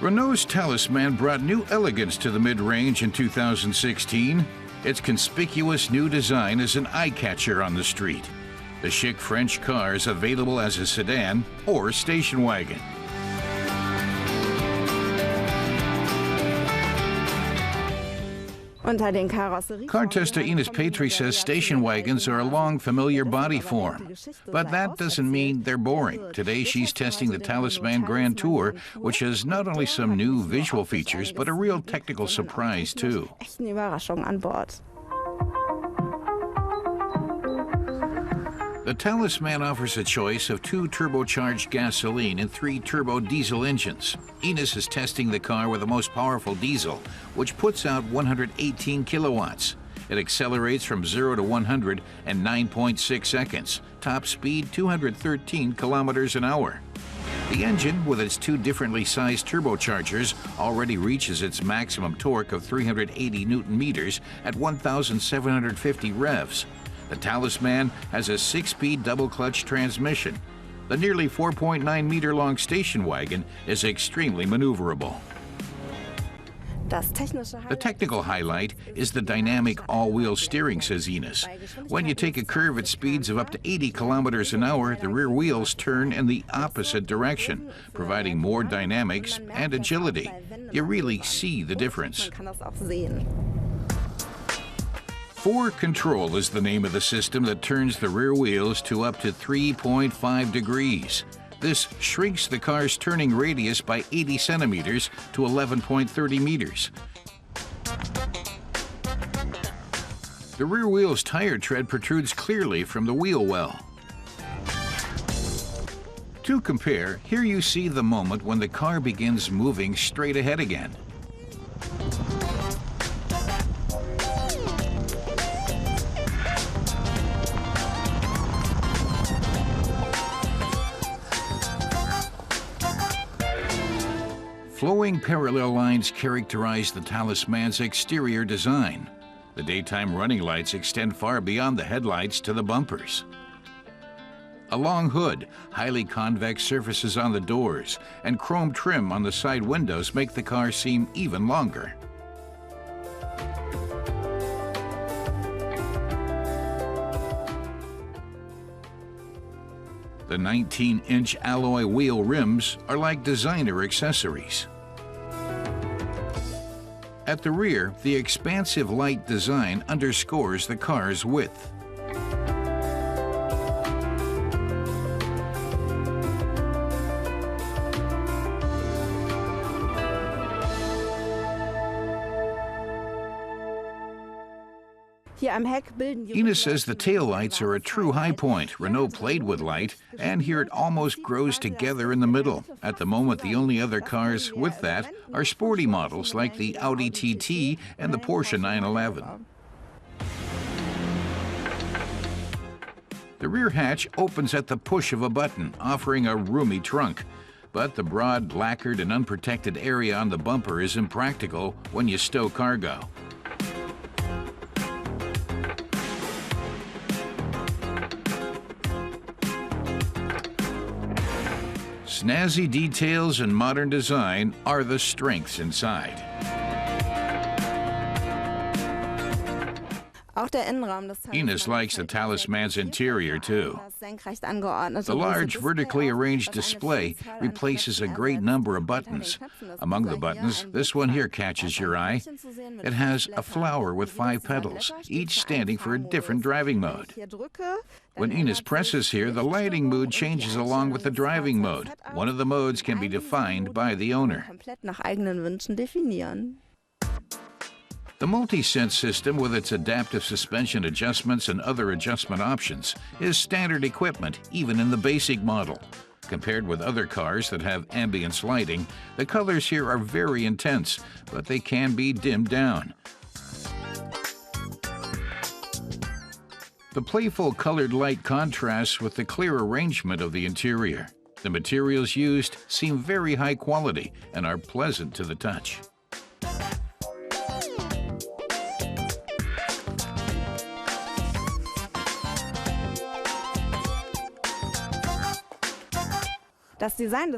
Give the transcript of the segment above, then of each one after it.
Renault's Talisman brought new elegance to the mid-range in 2016. Its conspicuous new design is an eye-catcher on the street. The chic French car is available as a sedan or station wagon. Car tester Ines Petri says station wagons are a long, familiar body form. But that doesn't mean they're boring. Today she's testing the Talisman Grand Tour, which has not only some new visual features, but a real technical surprise too. The Talisman offers a choice of 2 turbocharged gasoline and 3 turbo diesel engines. Ines is testing the car with the most powerful diesel, which puts out 118 kilowatts. It accelerates from 0 to 100 in 9.6 seconds. Top speed 213 kilometers an hour. The engine, with its 2 differently sized turbochargers, already reaches its maximum torque of 380 Newton meters at 1,750 revs. The Talisman has a 6-speed double-clutch transmission. The nearly 4.9-meter-long station wagon is extremely maneuverable. The technical highlight is the dynamic all-wheel steering, says Ines. When you take a curve at speeds of up to 80 kilometers an hour, the rear wheels turn in the opposite direction, providing more dynamics and agility. You really see the difference. 4Control is the name of the system that turns the rear wheels to up to 3.5 degrees. This shrinks the car's turning radius by 80 centimeters to 11.30 meters. The rear wheel's tire tread protrudes clearly from the wheel well. To compare, here you see the moment when the car begins moving straight ahead again. Flowing parallel lines characterize the Talisman's exterior design. The daytime running lights extend far beyond the headlights to the bumpers. A long hood, highly convex surfaces on the doors, and chrome trim on the side windows make the car seem even longer. The 19-inch alloy wheel rims are like designer accessories. At the rear, the expansive light design underscores the car's width. Ines says the taillights are a true high point. Renault played with light, and here it almost grows together in the middle. At the moment, the only other cars with that are sporty models like the Audi TT and the Porsche 911. The rear hatch opens at the push of a button, offering a roomy trunk. But the broad, lacquered, and unprotected area on the bumper is impractical when you stow cargo. Snazzy details and modern design are the strengths inside. Ines likes the Talisman's interior too. The large vertically arranged display replaces a great number of buttons. Among the buttons, this one here catches your eye. It has a flower with 5 petals, each standing for a different driving mode. When Ines presses here, the lighting mood changes along with the driving mode. One of the modes can be defined by the owner. The multi-sense system, with its adaptive suspension adjustments and other adjustment options, is standard equipment even in the basic model. Compared with other cars that have ambience lighting, the colors here are very intense, but they can be dimmed down. The playful colored light contrasts with the clear arrangement of the interior. The materials used seem very high quality and are pleasant to the touch.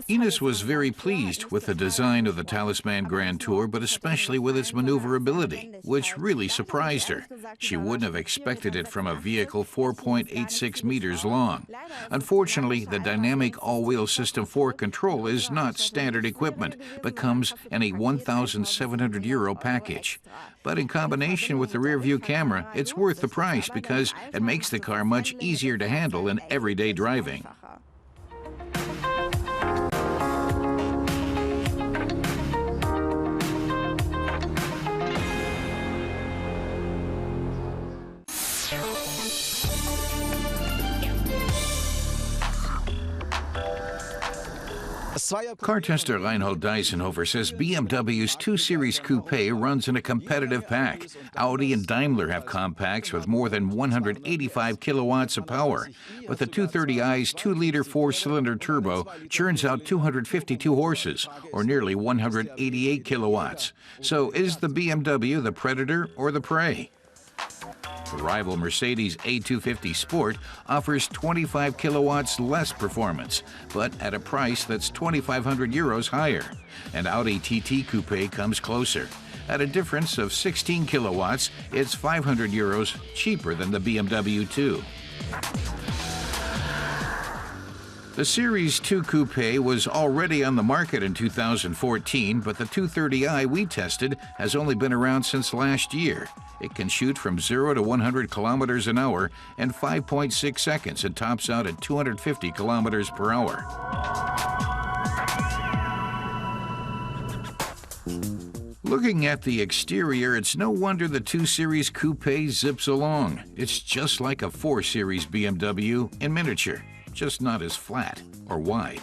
Ines was very pleased with the design of the Talisman Grand Tour, but especially with its maneuverability, which really surprised her. She wouldn't have expected it from a vehicle 4.86 meters long. Unfortunately, the dynamic all-wheel system for control is not standard equipment, but comes in a €1,700 package. But in combination with the rear-view camera, it's worth the price because it makes the car much easier to handle in everyday driving. Car tester Renault Talisman says BMW's 2 Series Coupe runs in a competitive pack. Audi and Daimler have compacts with more than 185 kilowatts of power, but the 230i's 2-liter 4-cylinder turbo churns out 252 horses, or nearly 188 kilowatts. So is the BMW the predator or the prey? The rival Mercedes A250 Sport offers 25 kilowatts less performance, but at a price that's €2,500 higher. And Audi TT Coupe comes closer. At a difference of 16 kilowatts, it's €500 cheaper than the BMW 2. The Series 2 Coupe was already on the market in 2014, but the 230i we tested has only been around since last year. It can shoot from 0 to 100 kilometers an hour in 5.6 seconds and tops out at 250 kilometers per hour. Looking at the exterior, it's no wonder the 2 Series Coupe zips along. It's just like a 4 Series BMW in miniature, just not as flat or wide.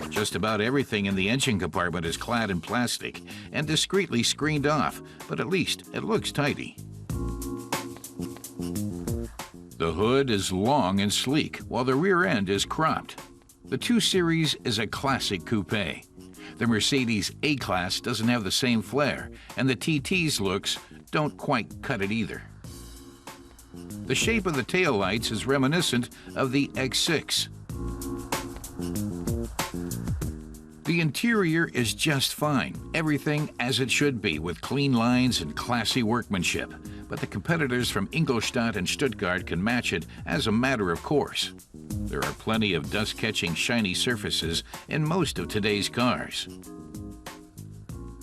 Just about everything in the engine compartment is clad in plastic and discreetly screened off, but at least it looks tidy. The hood is long and sleek, while the rear end is cropped. The 2 Series is a classic coupe. The Mercedes A-Class doesn't have the same flair, and the TT's looks don't quite cut it either. The shape of the taillights is reminiscent of the X6. The interior is just fine, everything as it should be, with clean lines and classy workmanship. But the competitors from Ingolstadt and Stuttgart can match it as a matter of course. There are plenty of dust-catching shiny surfaces in most of today's cars.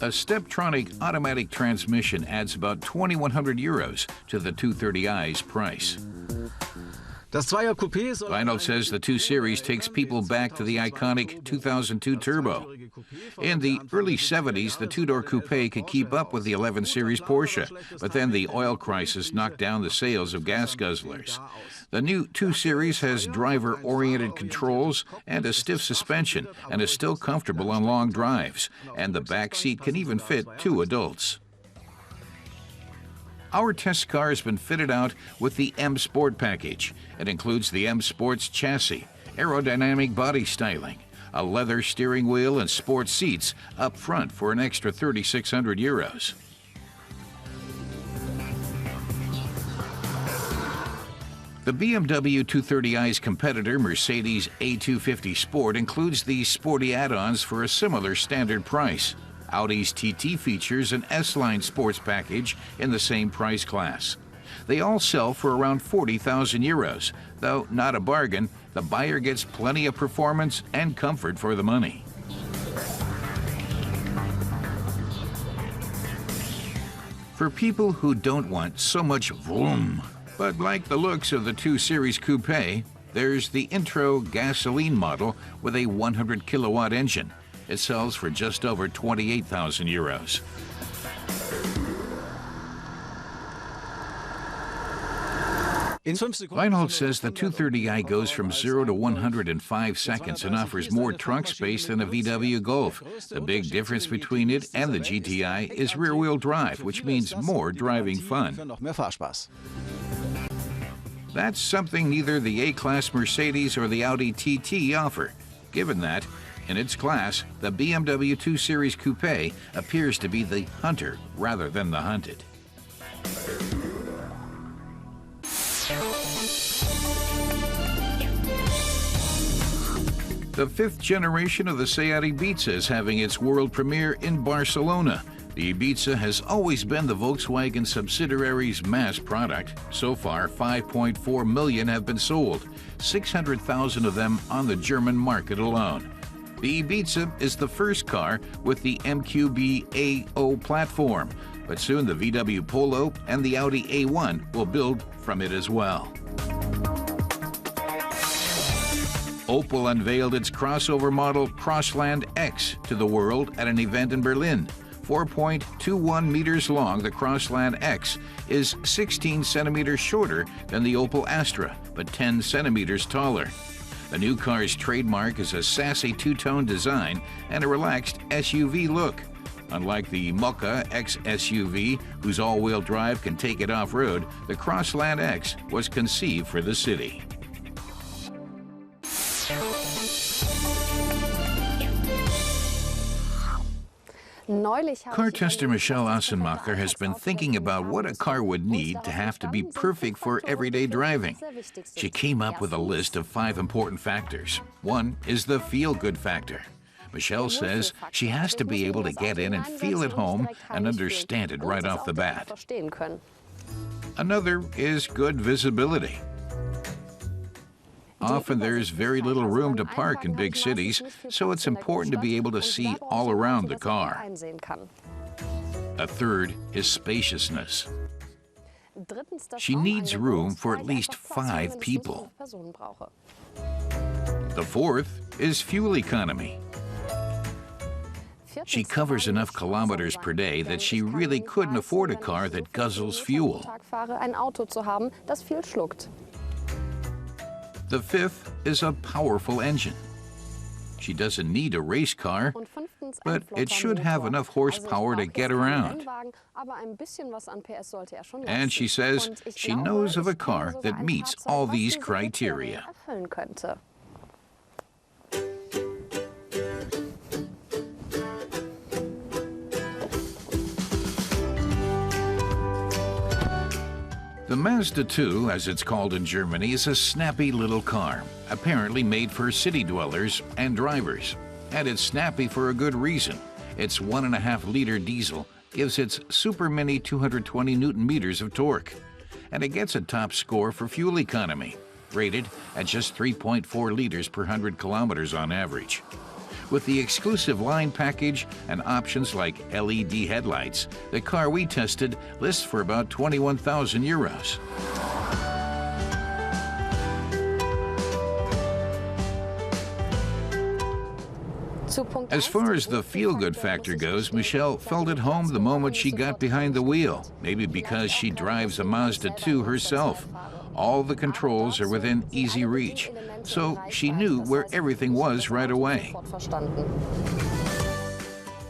A Steptronic automatic transmission adds about €2,100 to the 230i's price. Renault says the 2 Series takes people back to the iconic 2002 Turbo. In the early 70s, the two-door coupe could keep up with the 11 Series Porsche, but then the oil crisis knocked down the sales of gas guzzlers. The new 2 Series has driver-oriented controls and a stiff suspension and is still comfortable on long drives, and the back seat can even fit 2 adults. Our test car has been fitted out with the M Sport package. It includes the M Sport's chassis, aerodynamic body styling, a leather steering wheel, and sport seats up front for an extra €3,600. The BMW 230i's competitor, Mercedes A250 Sport, includes these sporty add-ons for a similar standard price. Audi's TT features an S-Line sports package in the same price class. They all sell for around €40,000, though not a bargain. The buyer gets plenty of performance and comfort for the money. For people who don't want so much vroom, but like the looks of the 2 Series Coupe, there's the intro gasoline model with a 100 kilowatt engine. It sells for just over €28,000. Renault says the 230i goes from 0 to 100 in 5 seconds and offers more trunk space than a VW Golf. The big difference between it and the GTI is rear-wheel drive, which means more driving fun. That's something neither the A-Class Mercedes or the Audi TT offer. Given that, in its class, the BMW 2 Series Coupe appears to be the hunter rather than the hunted. The fifth generation of the Seat Ibiza is having its world premiere in Barcelona. The Ibiza has always been the Volkswagen subsidiary's mass product. So far, 5.4 million have been sold, 600,000 of them on the German market alone. The Ibiza is the first car with the MQB A0 platform, but soon the VW Polo and the Audi A1 will build from it as well. Opel unveiled its crossover model Crossland X to the world at an event in Berlin. 4.21 meters long, the Crossland X is 16 centimeters shorter than the Opel Astra, but 10 centimeters taller. The new car's trademark is a sassy two-tone design and a relaxed SUV look. Unlike the Mokka X SUV, whose all-wheel drive can take it off-road, the Crossland X was conceived for the city. Car tester Michelle Assenmacher has been thinking about what a car would need to have to be perfect for everyday driving. She came up with a list of 5 important factors. One is the feel-good factor. Michelle says she has to be able to get in and feel at home and understand it right off the bat. Another is good visibility. Often there's very little room to park in big cities, so it's important to be able to see all around the car. A third is spaciousness. She needs room for at least 5 people. The fourth is fuel economy. She covers enough kilometers per day that she really couldn't afford a car that guzzles fuel. The fifth is a powerful engine. She doesn't need a race car, but it should have enough horsepower to get around. And she says she knows of a car that meets all these criteria. The Mazda 2, as it's called in Germany, is a snappy little car, apparently made for city dwellers and drivers. And it's snappy for a good reason. Its 1.5-liter diesel gives its super mini 220 Newton meters of torque. And it gets a top score for fuel economy, rated at just 3.4 liters per 100 kilometers on average. With the exclusive line package and options like LED headlights, the car we tested lists for about 21,000 euros. As far as the feel-good factor goes, Michelle felt at home the moment she got behind the wheel, maybe because she drives a Mazda 2 herself. All the controls are within easy reach, so she knew where everything was right away.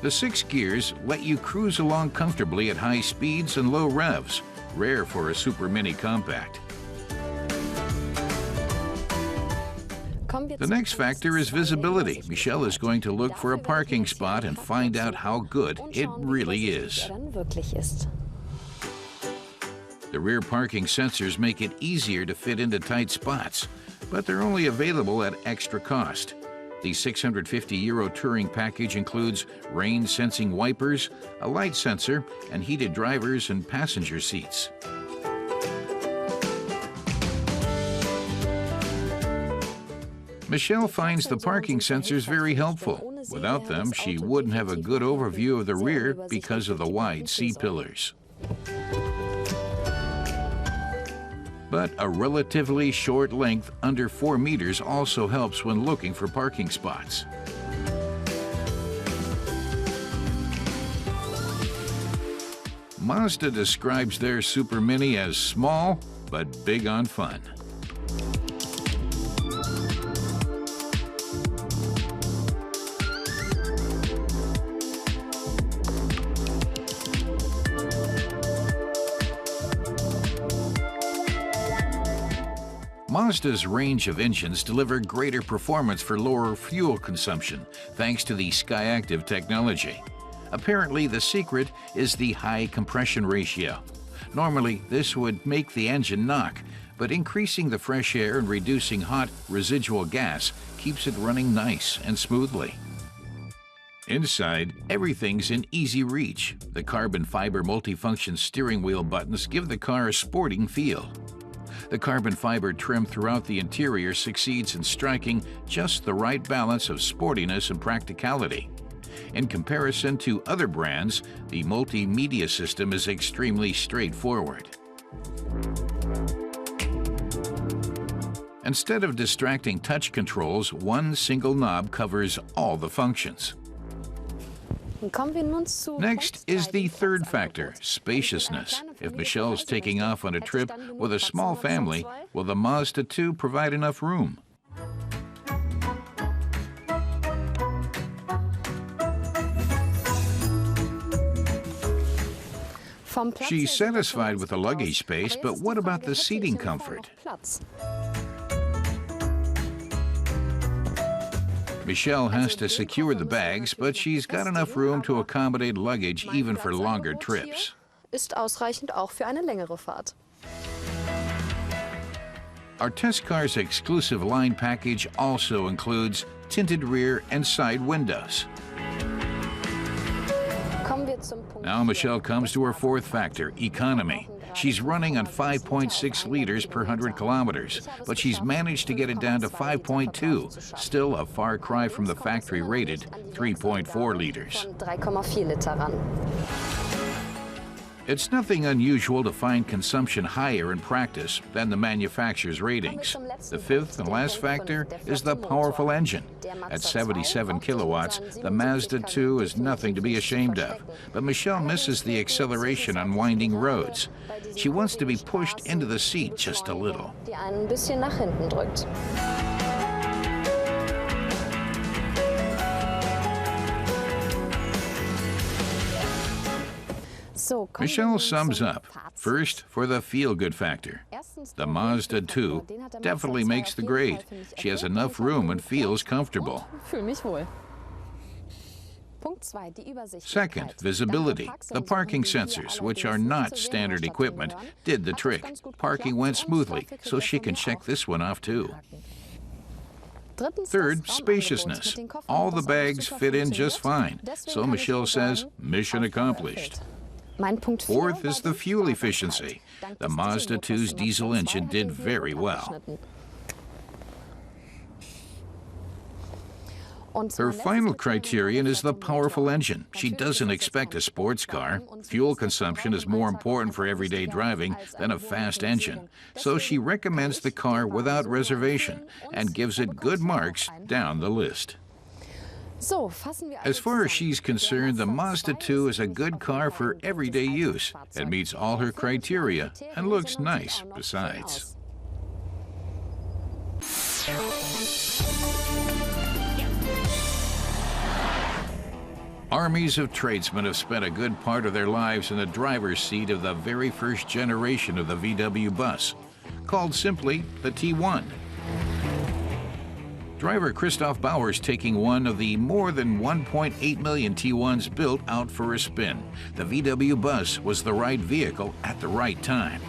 The 6 gears let you cruise along comfortably at high speeds and low revs, rare for a super mini compact. The next factor is visibility. Michelle is going to look for a parking spot and find out how good it really is. The rear parking sensors make it easier to fit into tight spots, but they're only available at extra cost. The 650 euro touring package includes rain-sensing wipers, a light sensor, and heated drivers and passenger seats. Michelle finds the parking sensors very helpful. Without them, she wouldn't have a good overview of the rear because of the wide C-pillars. But a relatively short length, under 4 meters, also helps when looking for parking spots. Mazda describes their Super Mini as small, but big on fun. Mazda's range of engines deliver greater performance for lower fuel consumption, thanks to the SkyActiv technology. Apparently, the secret is the high compression ratio. Normally, this would make the engine knock, but increasing the fresh air and reducing hot residual gas keeps it running nice and smoothly. Inside, everything's in easy reach. The carbon fiber multifunction steering wheel buttons give the car a sporting feel. The carbon fiber trim throughout the interior succeeds in striking just the right balance of sportiness and practicality. In comparison to other brands, the multimedia system is extremely straightforward. Instead of distracting touch controls, one single knob covers all the functions. Next is the third factor, spaciousness. If Michelle's taking off on a trip with a small family, will the Mazda 2 provide enough room? She's satisfied with the luggage space, but what about the seating comfort? Michelle has to secure the bags, but she's got enough room to accommodate luggage even for longer trips. Our test car's exclusive line package also includes tinted rear and side windows. Now Michelle comes to her fourth factor, economy. She's running on 5.6 liters per 100 kilometers, but she's managed to get it down to 5.2, still a far cry from the factory-rated 3.4 liters. It's nothing unusual to find consumption higher in practice than the manufacturer's ratings. The fifth and last factor is the powerful engine. At 77 kilowatts, the Mazda 2 is nothing to be ashamed of. But Michelle misses the acceleration on winding roads. She wants to be pushed into the seat just a little. Michelle sums up. First, for the feel-good factor. The Mazda 2 definitely makes the grade. She has enough room and feels comfortable. Second, visibility. The parking sensors, which are not standard equipment, did the trick. Parking went smoothly, so she can check this one off too. Third, spaciousness. All the bags fit in just fine, so Michelle says, mission accomplished. Fourth is the fuel efficiency. The Mazda 2's diesel engine did very well. Her final criterion is the powerful engine. She doesn't expect a sports car. Fuel consumption is more important for everyday driving than a fast engine. So she recommends the car without reservation and gives it good marks down the list. As far as she's concerned, the Mazda 2 is a good car for everyday use. It meets all her criteria and looks nice besides. Armies of tradesmen have spent a good part of their lives in the driver's seat of the very first generation of the VW bus, called simply the T1. Driver Christoph Bauer's taking one of the more than 1.8 million T1s built out for a spin. The VW bus was the right vehicle at the right time.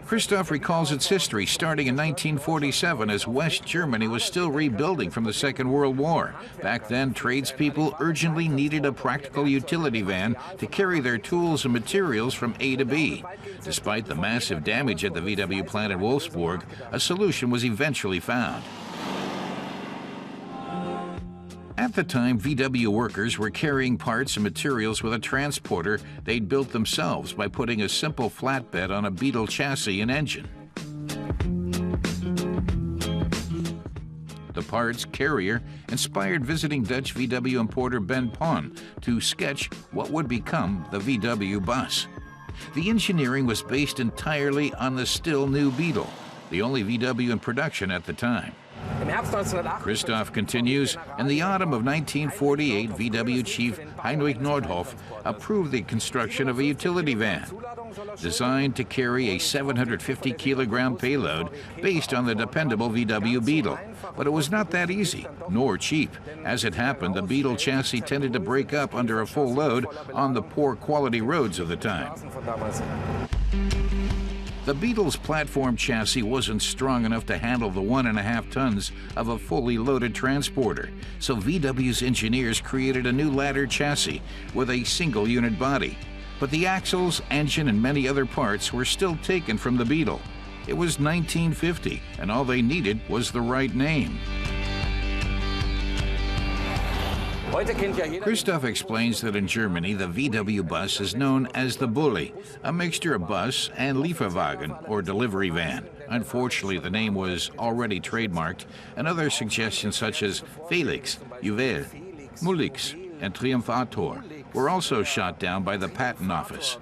Christoph recalls its history starting in 1947 as West Germany was still rebuilding from the Second World War. Back then, tradespeople urgently needed a practical utility van to carry their tools and materials from A to B. Despite the massive damage at the VW plant in Wolfsburg, a solution was eventually found. At the time, VW workers were carrying parts and materials with a transporter they'd built themselves by putting a simple flatbed on a Beetle chassis and engine. The parts carrier inspired visiting Dutch VW importer Ben Pon to sketch what would become the VW bus. The engineering was based entirely on the still new Beetle, the only VW in production at the time. Christoph continues, in the autumn of 1948, VW chief Heinrich Nordhoff approved the construction of a utility van designed to carry a 750-kilogram payload based on the dependable VW Beetle. But it was not that easy, nor cheap. As it happened, the Beetle chassis tended to break up under a full load on the poor quality roads of the time. The Beetle's platform chassis wasn't strong enough to handle the 1.5 tons of a fully loaded transporter, so VW's engineers created a new ladder chassis with a single unit body. But the axles, engine, and many other parts were still taken from the Beetle. It was 1950, and all they needed was the right name. Christoph explains that in Germany, the VW bus is known as the Bulli, a mixture of bus and Lieferwagen, or delivery van. Unfortunately, the name was already trademarked, and other suggestions such as Felix, Juwel, Mulix, and Triumphator were also shot down by the patent office.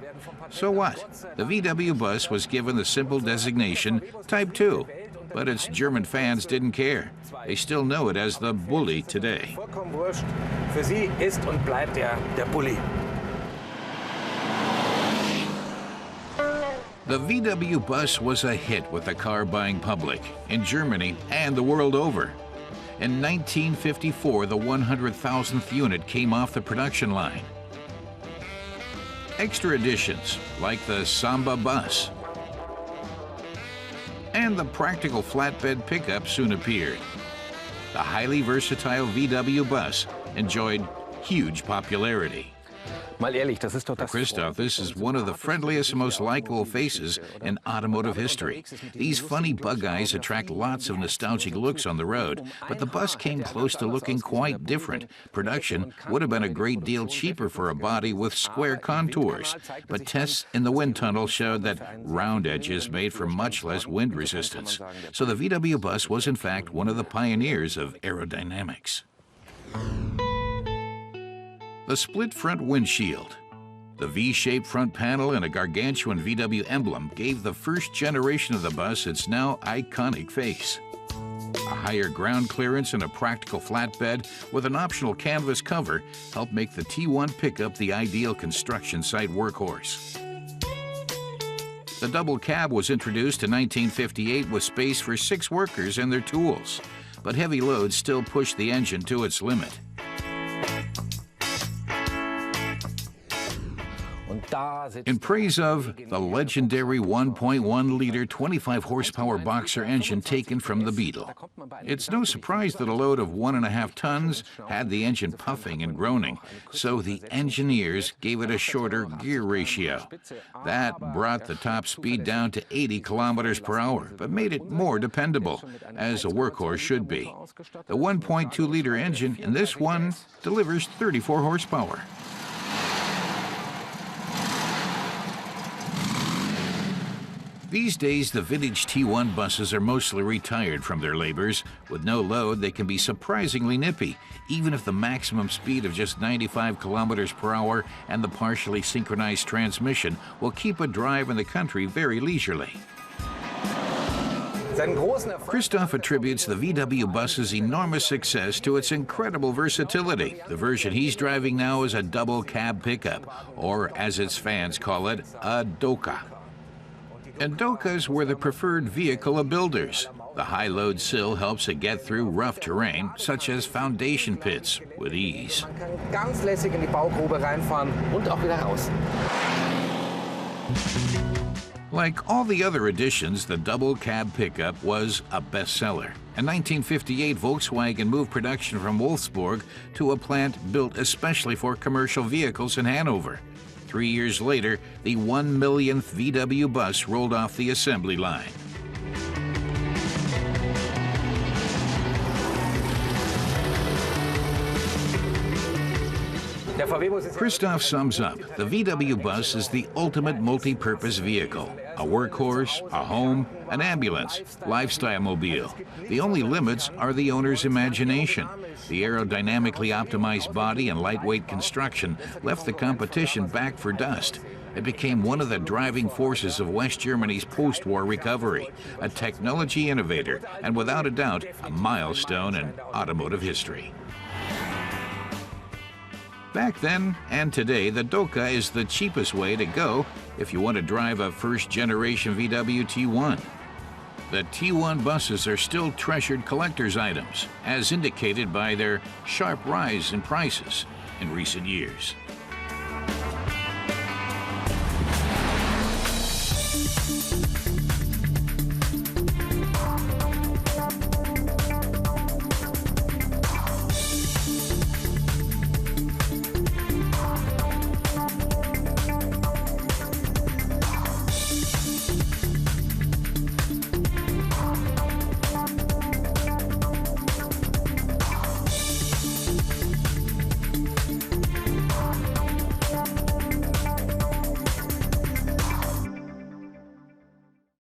So what? The VW bus was given the simple designation Type 2. But its German fans didn't care. They still know it as the Bulli today. Für sie ist und bleibt der Bulli. The VW bus was a hit with the car-buying public in Germany and the world over. In 1954, the 100,000th unit came off the production line. Extra editions, like the Samba bus, and the practical flatbed pickup soon appeared. The highly versatile VW bus enjoyed huge popularity. For Christoph, this is one of the friendliest and most likable faces in automotive history. These funny bug eyes attract lots of nostalgic looks on the road, but the bus came close to looking quite different. Production would have been a great deal cheaper for a body with square contours, but tests in the wind tunnel showed that round edges made for much less wind resistance. So the VW bus was in fact one of the pioneers of aerodynamics. The split front windshield. The V-shaped front panel and a gargantuan VW emblem gave the first generation of the bus its now iconic face. A higher ground clearance and a practical flatbed with an optional canvas cover helped make the T1 pickup the ideal construction site workhorse. The double cab was introduced in 1958 with space for 6 workers and their tools, but heavy loads still pushed the engine to its limit. In praise of the legendary 1.1-liter 25-horsepower boxer engine taken from the Beetle. It's no surprise that a load of 1.5 tons had the engine puffing and groaning, so the engineers gave it a shorter gear ratio. That brought the top speed down to 80 kilometers per hour, but made it more dependable, as a workhorse should be. The 1.2-liter engine in this one delivers 34 horsepower. These days, the vintage T1 buses are mostly retired from their labors. With no load, they can be surprisingly nippy, even if the maximum speed of just 95 kilometers per hour and the partially synchronized transmission will keep a drive in the country very leisurely. Christoph attributes the VW bus's enormous success to its incredible versatility. The version he's driving now is a double cab pickup, or as its fans call it, a Doka. And Dokas were the preferred vehicle of builders. The high-load sill helps it get through rough terrain, such as foundation pits, with ease. Ganz lässig in die Baugrube reinfahren und auch wieder raus. Like all the other editions, the double cab pickup was a bestseller. In 1958, Volkswagen moved production from Wolfsburg to a plant built especially for commercial vehicles in Hanover. 3 years later, the 1 millionth VW bus rolled off the assembly line. Christoph sums up, the VW bus is the ultimate multi-purpose vehicle. A workhorse, a home, an ambulance, lifestyle mobile. The only limits are the owner's imagination. The aerodynamically optimized body and lightweight construction left the competition back for dust. It became one of the driving forces of West Germany's post-war recovery, a technology innovator, and without a doubt, a milestone in automotive history. Back then and today, the Doka is the cheapest way to go if you want to drive a first-generation VW T1. The T1 buses are still treasured collector's items, as indicated by their sharp rise in prices in recent years.